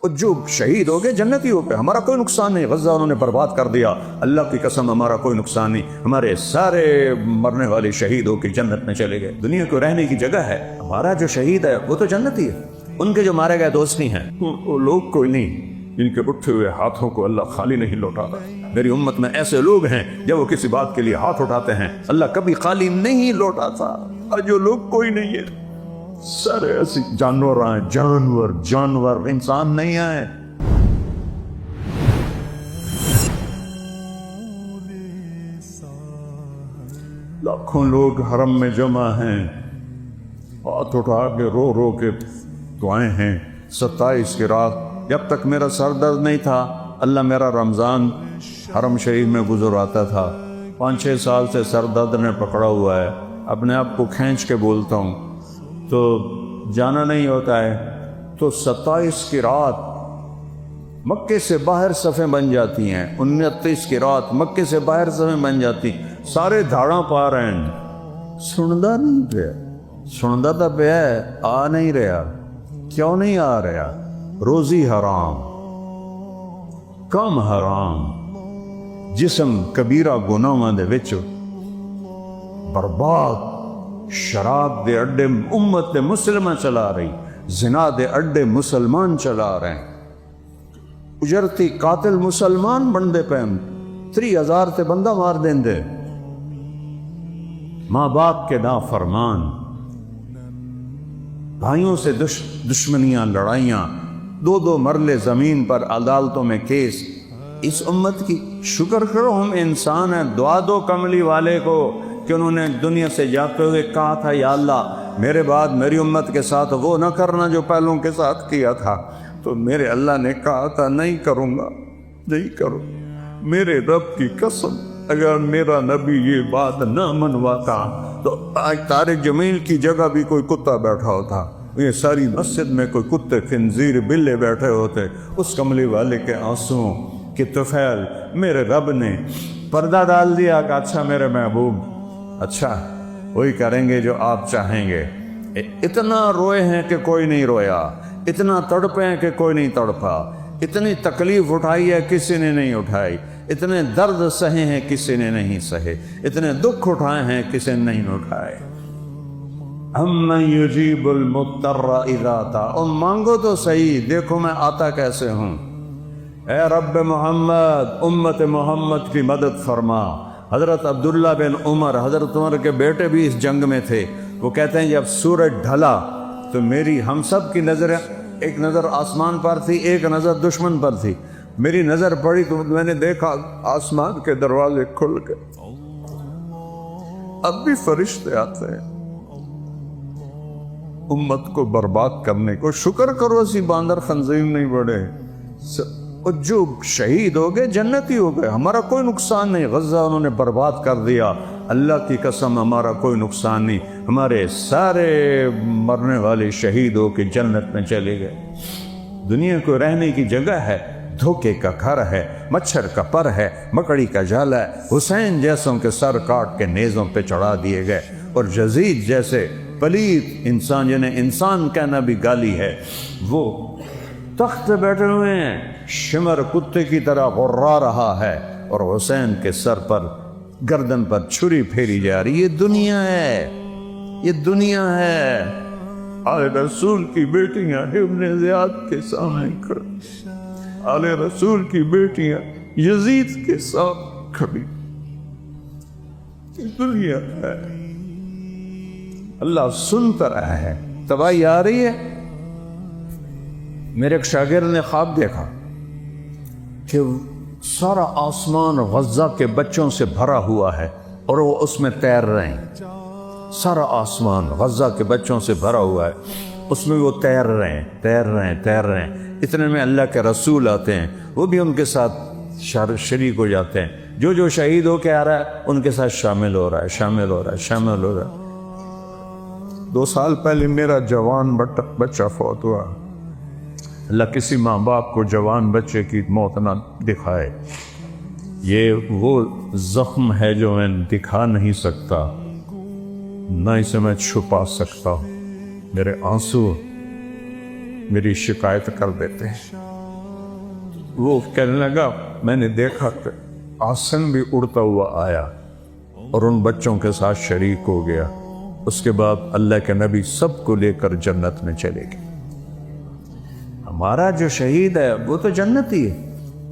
جو شہید ہو گئے جنتی ہو گئے، ہمارا کوئی نقصان نہیں، غزہ انہوں نے برباد کر دیا، اللہ کی قسم ہمارا کوئی نقصان نہیں، ہمارے سارے مرنے والے شہید ہو کے جنت میں چلے گئے، دنیا کو رہنے کی جگہ ہے، ہمارا جو شہید ہے وہ تو جنتی ہے، ان کے جو مارے گئے دوست نہیں ہیں، وہ لوگ کوئی نہیں جن کے اٹھے ہوئے ہاتھوں کو اللہ خالی نہیں لوٹاتا۔ میری امت میں ایسے لوگ ہیں جب وہ کسی بات کے لیے ہاتھ اٹھاتے ہیں اللہ کبھی خالی نہیں لوٹاتا، اور جو لوگ کوئی نہیں ہے، سارے ایسے جانور آئے، جانور انسان نہیں آئے۔ لاکھوں لوگ حرم میں جمع ہیں، ہاتھ اٹھا کے رو رو کے دعائیں ہیں۔ 27 کی رات جب تک میرا سر درد نہیں تھا، اللہ میرا رمضان حرم شریف میں گزر آتا تھا۔ 5-6 سال سے سر درد نے پکڑا ہوا ہے، اپنے آپ کو کھینچ کے بولتا ہوں تو جانا نہیں ہوتا ہے، تو 27 کی رات مکے سے باہر صفیں بن جاتی ہیں، 29 کی رات مکے سے باہر صفیں بن جاتی، سارے دھاڑاں پا رہے ہیں، سندا نہیں پیا، سندا تو پیا ہے، آ نہیں رہا، کیوں نہیں آ رہا؟ روزی حرام، کم حرام، جسم کبیرہ گناہاں دے وچ برباد، شراب دے اڈے امت مسلمہ چلا رہی، زنا دے اڈے مسلمان چلا رہے ہیں، اجرتی قاتل مسلمان بندے پہ 30,000 تے بندہ مار دیں دے، ماں باپ کے نافرمان، بھائیوں سے دشمنیاں، لڑائیاں، 2 مرلے زمین پر عدالتوں میں کیس۔ اس امت کی شکر کرو ہم انسان ہیں، دعا دو کملی والے کو کہ انہوں نے دنیا سے جاتے ہوئے کہا تھا یا اللہ میرے بعد میری امت کے ساتھ وہ نہ کرنا جو پہلوں کے ساتھ کیا تھا، تو میرے اللہ نے کہا تھا نہیں کروں گا، نہیں کروں، میرے رب کی قسم اگر میرا نبی یہ بات نہ منواتا تو آج طارق جمیل کی جگہ بھی کوئی کتا بیٹھا ہوتا، یہ ساری مسجد میں کوئی کتے خنزیر بلے بیٹھے ہوتے۔ اس کملی والے کے آنسوں کی طفیل میرے رب نے پردہ ڈال دیا کہ اچھا میرے محبوب، اچھا وہی کریں گے جو آپ چاہیں گے۔ اتنا روئے ہیں کہ کوئی نہیں رویا، اتنا تڑپے ہیں کہ کوئی نہیں تڑپا، اتنی تکلیف اٹھائی ہے کسی نے نہیں اٹھائی، اتنے درد سہے ہیں کسی نے نہیں سہے، اتنے دکھ اٹھائے ہیں کسی نے نہیں اٹھائے۔ اَمَّن يُجِيبُ الْمُضْطَرَّ إِذَا دَعَاهُ، اور مانگو تو صحیح، دیکھو میں آتا کیسے ہوں۔ اے رب محمد، امت محمد کی مدد فرما۔ حضرت عبداللہ بن عمر، حضرت عمر کے بیٹے بھی اس جنگ میں تھے، وہ کہتے ہیں جب سورج ڈھلا تو میری ہم سب کی نظر، ایک نظر آسمان پر تھی، ایک نظر دشمن پر تھی، میری نظر پڑی تو میں نے دیکھا آسمان کے دروازے کھل گئے، اب بھی فرشتے آتے ہیں امت کو برباد کرنے کو۔ شکر کرو اسی باندر خنزیر نہیں بڑھے، جو شہید ہو گئے جنتی ہو گئے، ہمارا کوئی نقصان نہیں، غزہ انہوں نے برباد کر دیا، اللہ کی قسم ہمارا کوئی نقصان نہیں، ہمارے سارے مرنے والے شہید ہو کے جنت میں چلے گئے۔ دنیا کو رہنے کی جگہ ہے، دھوکے کا گھر ہے، مچھر کا پر ہے، مکڑی کا جالا ہے، حسین جیسوں کے سر کاٹ کے نیزوں پہ چڑھا دیے گئے، اور یزید جیسے پلیت انسان جنہیں انسان کہنا بھی گالی ہے، وہ تخت پہ بیٹھے ہوئے ہیں، شمر کتے کی طرح غرا رہا ہے، اور حسین کے سر پر گردن پر چھری پھیری جا رہی۔ یہ دنیا ہے، یہ دنیا ہے۔ آل رسول کی بیٹیاں ابن زیاد کے سامنے کھڑی، آل رسول کی بیٹیاں یزید کے سامنے کھڑی، یہ دنیا ہے۔ اللہ سنتا رہا ہے، تباہی آ رہی ہے۔ میرے ایک شاگرد نے خواب دیکھا کہ سارا آسمان غزہ کے بچوں سے بھرا ہوا ہے اور وہ اس میں تیر رہے ہیں، سارا آسمان غزہ کے بچوں سے بھرا ہوا ہے، اس میں وہ تیر رہے ہیں، تیر رہے ہیں، تیر رہے ہیں۔ اتنے میں اللہ کے رسول آتے ہیں، وہ بھی ان کے ساتھ شریک ہو جاتے ہیں، جو شہید ہو کے آ رہا ہے ان کے ساتھ شامل ہو رہا ہے، شامل ہو رہا ہے، شامل ہو رہا ہے۔ 2 سال پہلے میرا جوان بچہ فوت ہوا، اللہ کسی ماں باپ کو جوان بچے کی موت نہ دکھائے، یہ وہ زخم ہے جو میں دکھا نہیں سکتا، نہ اسے میں چھپا سکتا ہوں، میرے آنسو میری شکایت کر دیتے ہیں۔ وہ کہنے لگا میں نے دیکھا کہ آسن بھی اڑتا ہوا آیا اور ان بچوں کے ساتھ شریک ہو گیا. اس کے بعد اللہ کے نبی سب کو لے کر جنت میں چلے گئے. ہمارا جو شہید ہے وہ تو جنتی ہے،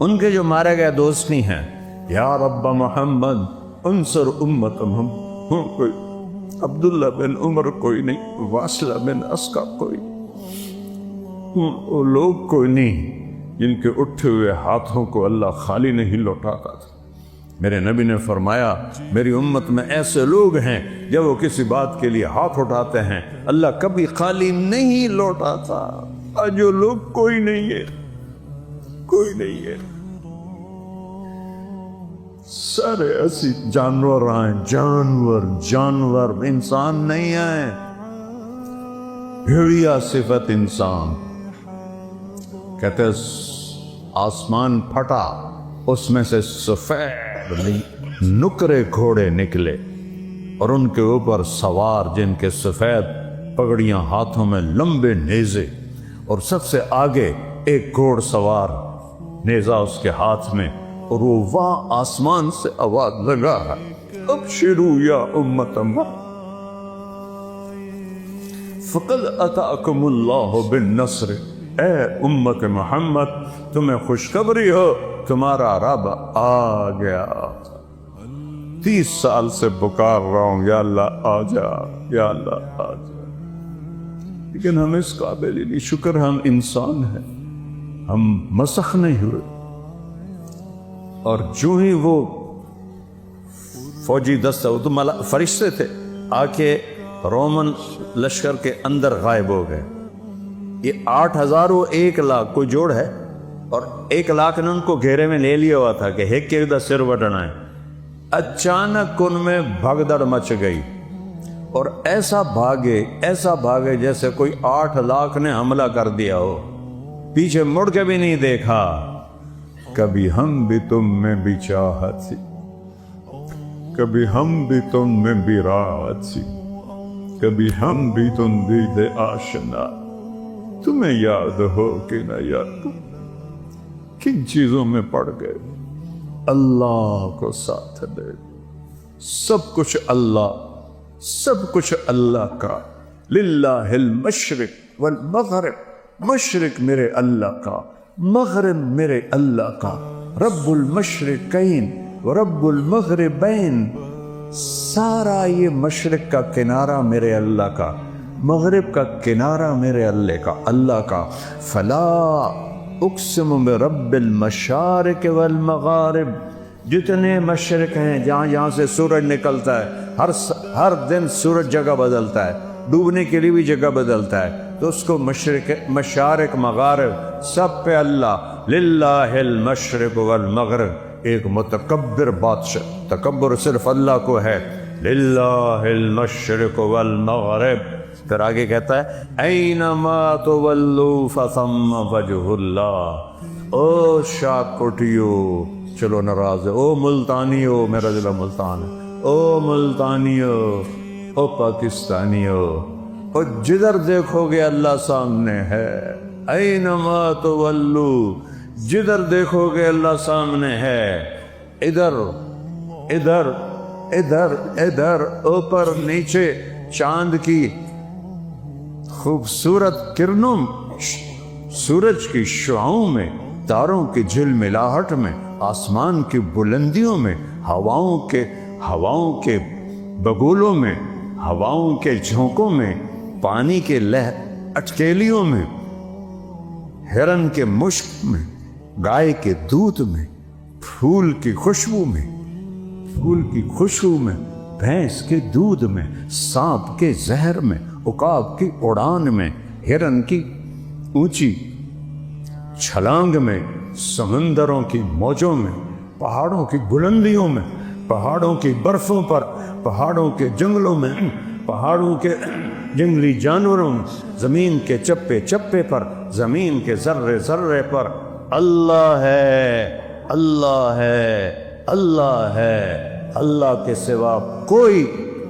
ان کے جو مارے گئے دوست نہیں ہیں. یا رب محمد انصر امت محمد، کوئی عبداللہ بن عمر کوئی نہیں، واصلہ بن اسقع کوئی، وہ لوگ کوئی نہیں جن کے اٹھے ہوئے ہاتھوں کو اللہ خالی نہیں لوٹاتا تھا. میرے نبی نے فرمایا میری امت میں ایسے لوگ ہیں جب وہ کسی بات کے لیے ہاتھ اٹھاتے ہیں اللہ کبھی خالی نہیں لوٹاتا. آج جو لوگ کوئی نہیں ہے، کوئی نہیں ہے. سارے ایسی جانور آئے، جانور انسان نہیں آئے. بھیڑیا صفت انسان. کہتے آسمان پھٹا، اس میں سے سفید نکرے گھوڑے نکلے اور ان کے اوپر سوار جن کے سفید پگڑیاں ہاتھوں میں لمبے نیزے، اور سب سے آگے ایک گھوڑ سوار نیزہ اس کے ہاتھ میں، اور وہ وہاں آسمان سے آواز لگا ہے ابشروا یا امت محمد فقد اتاکم اللہ بالنصر. اے امت محمد تمہیں خوشخبری ہو، تمہارا رب آ گیا. 30 سال سے پکار رہا ہوں یا اللہ آ جا، یا اللہ آ جا، لیکن ہم اس قابل ہی نہیں. شکر ہم انسان ہیں، ہم مسخ نہیں ہوئے. اور جو ہی وہ فوجی دستہ، وہ تو فرشتے تھے، آ کے رومن لشکر کے اندر غائب ہو گئے. یہ 8,000 و 1,00,000 کوئی جوڑ ہے، اور 1,00,000 نے ان کو گھیرے میں لے لیا ہوا تھا کہ ایک ایک دا سر وٹنا ہے. اچانک ان میں بھگدڑ مچ گئی اور ایسا بھاگے جیسے کوئی 8,00,000 نے حملہ کر دیا ہو. پیچھے مڑ کے بھی نہیں دیکھا. کبھی ہم بھی تم میں بھی چاہت سی، کبھی ہم بھی تم میں بھی راحت سی، کبھی ہم بھی تم دید آشنا. تمہیں یاد ہو کہ نہ یاد، کن چیزوں میں پڑ گئے. اللہ کو ساتھ دے. سب کچھ اللہ کا. للہ المشرق والمغرب. مشرق میرے اللہ کا، مغرب میرے اللہ کا. رب المشرقین ورب المغربین. سارا یہ مشرق کا کنارہ میرے اللہ کا، مغرب کا کنارہ میرے اللہ کا. فلا اقسم برب المشارق والمغارب. جتنے مشرق ہیں جہاں سے سورج نکلتا ہے، ہر دن سورج جگہ بدلتا ہے، ڈوبنے کے لیے بھی جگہ بدلتا ہے، تو اس کو مشارق مغارب سب پہ اللہ. للہ المشرق والمغرب. ایک متکبر بادشاہ، تکبر صرف اللہ کو ہے. للہ المشرق والمغرب. پھر آگے کہتا ہے اینما تولوا فثم وجہ اللہ. او شاکوٹیو، چلو ناراض ہے، او ملتانیو، میرا ضلع ملتان ہے، او ملتانیو، او پاکستانیو، او جدھر دیکھو گے اللہ سامنے ہے. اینما تولوا، جدھر دیکھو گے اللہ سامنے ہے. ادھر ادھر ادھر ادھر، اوپر نیچے، چاند کی خوبصورت کرنوں، سورج کی شعاؤں میں، تاروں کی جھلملاہٹ میں، آسمان کی بلندیوں میں، ہواؤں کے بگولوں میں، ہواؤں کے جھونکوں میں، پانی کے اٹکیلیوں میں، ہرن کے مشک میں، گائے کے دودھ میں، پھول کی خوشبو میں، بھینس کے دودھ میں، سانپ کے زہر میں، عقاب کی اڑان میں، ہرن کی اونچی چھلانگ میں، سمندروں کی موجوں میں، پہاڑوں کی بلندیوں میں، پہاڑوں کی برفوں پر، پہاڑوں کے جنگلوں میں، پہاڑوں کے جنگلی جانوروں میں، زمین کے چپے چپے پر، زمین کے ذرے ذرے پر. اللہ ہے، اللہ ہے، اللہ ہے. اللہ کے سوا کوئی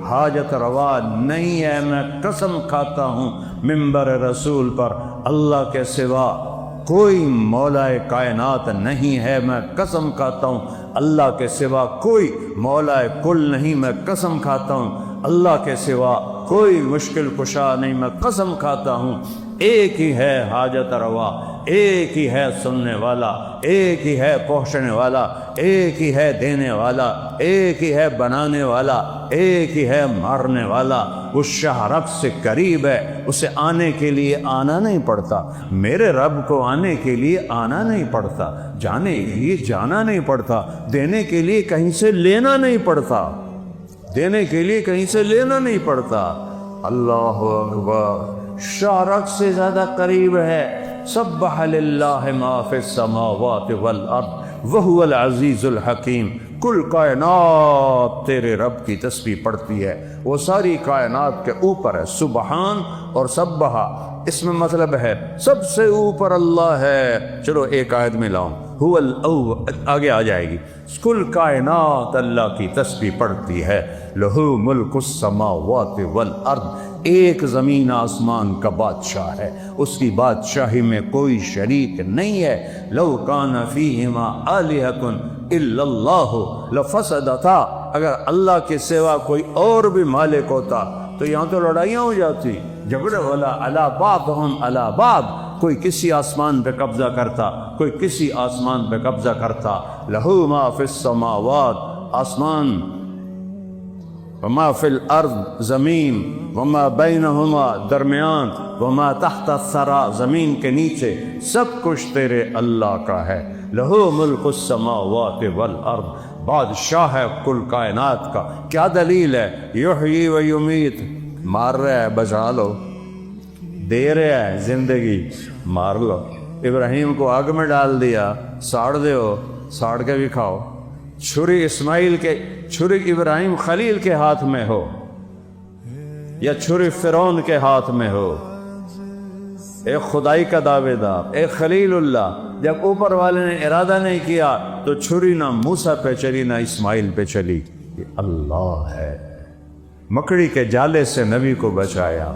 حاجت روا نہیں ہے. میں قسم کھاتا ہوں ممبر رسول پر، اللہ کے سوا کوئی مولا کائنات نہیں ہے، میں قسم کھاتا ہوں اللہ کے سوا کوئی مولا کل نہیں، میں قسم کھاتا ہوں اللہ کے سوا کوئی مشکل کشا نہیں، میں قسم کھاتا ہوں ایک ہی ہے حاجت روا، ایک ہی ہے سننے والا، ایک ہی ہے پہنچنے والا، ایک ہی ہے دینے والا، ایک ہی ہے بنانے والا، ایک ہی ہے مارنے والا۔ اس شاہ رب سے قریب ہے، اسے آنے کے لیے آنا نہیں پڑتا، میرے رب کو آنے کے لیے آنا نہیں پڑتا، جانے کے لیے جانا نہیں پڑتا، دینے کے لیے کہیں سے لینا نہیں پڑتا، دینے کے لیے کہیں سے لینا نہیں پڑتا۔ اللہ اکبر، شاہ رب سے زیادہ قریب ہے۔ سبح للہ ما فی السماوات والارض وہو العزیز الحکیم، کل کائنات تیرے رب کی تسبیح پڑھتی ہے، وہ ساری کائنات کے اوپر ہے۔ سبحان اور سبحا اس میں مطلب ہے سب سے اوپر اللہ ہے۔ چلو ایک آیت میں لاؤں، هو الاول آگے آ جائے گی، کل کائنات اللہ کی تسبیح پڑھتی ہے۔ لہو ملک السماوات والارض، ایک زمین آسمان کا بادشاہ ہے، اس کی بادشاہی میں کوئی شریک نہیں ہے۔ لو کان فیہما آلہۃ الا اللہ لفسدتا، اگر اللہ کے سوا کوئی اور بھی مالک ہوتا تو یہاں تو لڑائیاں ہو جاتی، جھگڑے والا علی بعضہم علی بعض، کوئی کسی آسمان پہ قبضہ کرتا، کوئی کسی آسمان پہ قبضہ کرتا۔ لہو ما فی السماوات، آسمان، وما فی الارض، زمین، وما بینہما، درمیان، وما تحت الثری، زمین کے نیچے، سب کچھ تیرے اللہ کا ہے۔ لہو ملک السماوات والارض، بادشاہ ہے کل کائنات کا۔ کیا دلیل ہے؟ یحیی و یمیت، مار رہا ہے بچا لو، دے رہا ہے زندگی، مار لو۔ ابراہیم کو آگ میں ڈال دیا، ساڑ دیو، ساڑ کے بھی کھاؤ۔ چھری اسماعیل کے، چھری ابراہیم خلیل کے ہاتھ میں ہو یا چھری فرعون کے ہاتھ میں ہو، ایک خدائی کا دعوے دار، ایک خلیل اللہ، جب اوپر والے نے ارادہ نہیں کیا تو چھری نہ موسیٰ پہ چلی نہ اسماعیل پہ چلی۔ یہ اللہ ہے۔ مکڑی کے جالے سے نبی کو بچایا،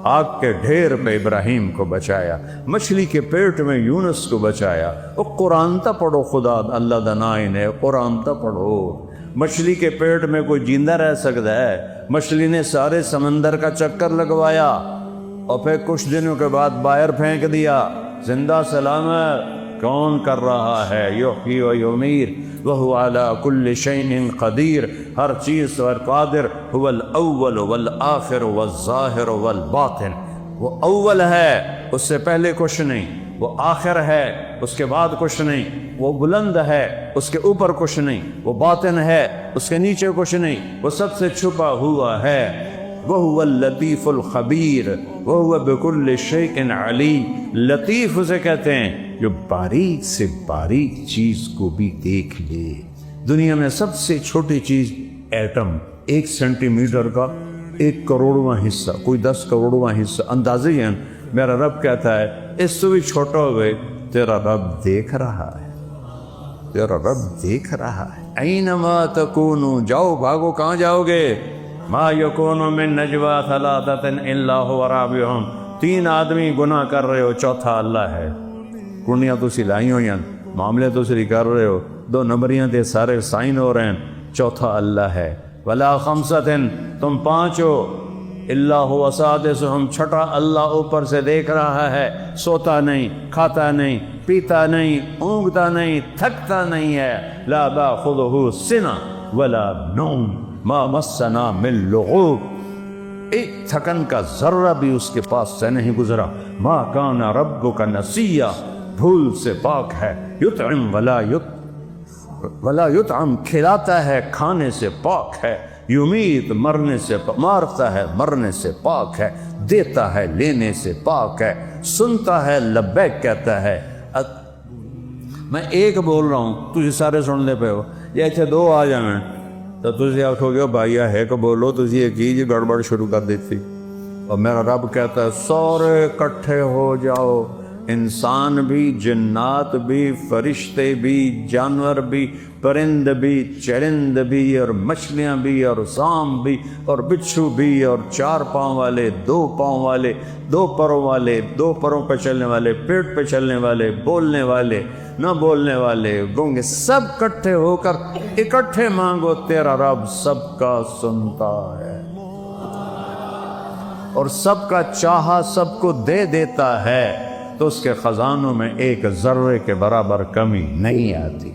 آگ کے ڈھیر پہ ابراہیم کو بچایا، مچھلی کے پیٹ میں یونس کو بچایا۔ وہ قرآن تا پڑھو، خدا اللہ دنائن ہے، قرآن تا پڑھو۔ مچھلی کے پیٹ میں کوئی جیندہ رہ سکتا ہے؟ مچھلی نے سارے سمندر کا چکر لگوایا اور پھر کچھ دنوں کے بعد باہر پھینک دیا، زندہ سلامت۔ کون کر رہا ہے؟ یحیی و یمیت وہو علی کل شیء قدیر، ہر چیز پر قادر۔ هو الاول والآخر والظاہر والباطن، وہ اول ہے، اس سے پہلے کچھ نہیں، وہ آخر ہے، اس کے بعد کچھ نہیں، وہ بلند ہے، اس کے اوپر کچھ نہیں، وہ باطن ہے، اس کے نیچے کچھ نہیں، وہ سب سے چھپا ہوا ہے۔ وَهُوَ اللَّطِيفُ الْخَبِيرُ وَهُوَ بِكُلِّ شَيْءٍ عَلِيمٌ، لطیف اسے کہتے ہیں جو باریک سے باریک چیز کو بھی دیکھ لے۔ دنیا میں سب سے چھوٹی چیز ایٹم، 1 سینٹی میٹر کا 1 کروڑواں حصہ، کوئی 10 کروڑواں حصہ، اندازے ہیں۔ میرا رب کہتا ہے اس سے بھی چھوٹا ہوئے تیرا رب دیکھ رہا ہے، تیرا رب دیکھ رہا ہے۔ اینما تکونوا، جاؤ بھاگو، کہاں جاؤ گے؟ ما یکون من نجوا ثلاثۃ الا هو رابعهم، 3 آدمی گناہ کر رہے ہو، چوتھا اللہ ہے۔ کنیاں تو سلائی ہوئی ہیں، معاملے تو سری کر رہے ہو، 2 نمبریاں تے سارے سائن ہو رہے ہیں، چوتھا اللہ ہے۔ ولا خمسۃ، تم 5 ہو، الا هو سادسهم، چھٹا اللہ اوپر سے دیکھ رہا ہے، سوتا نہیں، کھاتا نہیں، پیتا نہیں، اونگتا نہیں، تھکتا نہیں ہے۔ لا تأخذه سنة ولا نوم ما مسنا من لغوب، ایک تھکن کا ذرہ بھی اس کے پاس سے نہیں گزرا۔ ما کان ربک نسیا، بھول سے پاک ہے۔ یطعم ولا یطعم، کھلاتا ہے، کھانے سے پاک ہے۔ یمیت، مرنے سے مارتا ہے، مرنے سے پاک ہے۔ دیتا ہے، لینے سے پاک ہے۔ سنتا ہے، لبیک کہتا ہے۔ میں ایک بول رہا ہوں، تجھے سارے سننے پہ ہو، یہ ایسے 2 آ جائیں تو تجھے آخو گے بھائی ہے کہ بولو، تجھے یہ کیجیے گڑبڑ شروع کر دیتی۔ اور میرا رب کہتا ہے سارے اکٹھے ہو جاؤ، انسان بھی، جنات بھی، فرشتے بھی، جانور بھی، پرند بھی، چرند بھی، اور مچھلیاں بھی، اور سانپ بھی، اور بچھو بھی، اور 4 پاؤں والے، 2 پاؤں والے، 2 پروں والے، 2 پروں پہ چلنے والے، پیٹ پہ چلنے والے، بولنے والے، نہ بولنے والے، گونگے، سب اکٹھے ہو کر اکٹھے مانگو، تیرا رب سب کا سنتا ہے اور سب کا چاہا سب کو دے دیتا ہے، تو اس کے خزانوں میں ایک ذرے کے برابر کمی نہیں آتی۔